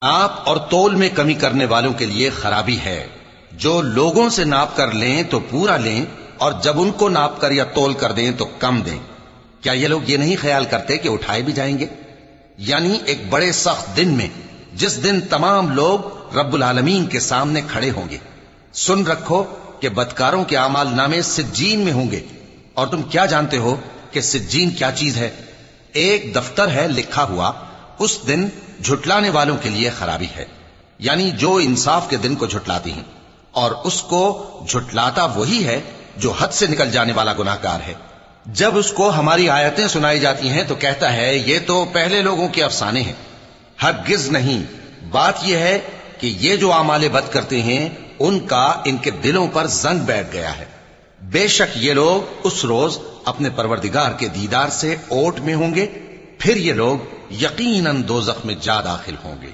آپ اور تول میں کمی کرنے والوں کے لیے خرابی ہے۔ جو لوگوں سے ناپ کر لیں تو پورا لیں، اور جب ان کو ناپ کر یا تول کر دیں تو کم دیں۔ کیا یہ لوگ یہ نہیں خیال کرتے کہ اٹھائے بھی جائیں گے؟ یعنی ایک بڑے سخت دن میں، جس دن تمام لوگ رب العالمین کے سامنے کھڑے ہوں گے۔ سن رکھو کہ بدکاروں کے اعمال نامے سجین میں ہوں گے، اور تم کیا جانتے ہو کہ سجین کیا چیز ہے؟ ایک دفتر ہے لکھا ہوا، اس دن جھٹلانے والوں کے لیے خرابی ہے، یعنی جو انصاف کے دن کو جھٹلاتی ہیں، اور اس کو جھٹلاتا وہی ہے جو حد سے نکل جانے والا گناہگار ہے۔ جب اس کو ہماری آیتیں سنائی جاتی ہیں تو کہتا ہے یہ تو پہلے لوگوں کے افسانے ہیں۔ ہرگز نہیں، بات یہ ہے کہ یہ جو اعمال بد کرتے ہیں ان کا ان کے دلوں پر زنگ بیٹھ گیا ہے۔ بے شک یہ لوگ اس روز اپنے پروردگار کے دیدار سے اوٹ میں ہوں گے، پھر یہ لوگ یقیناً دوزخ میں جا داخل ہوں گے۔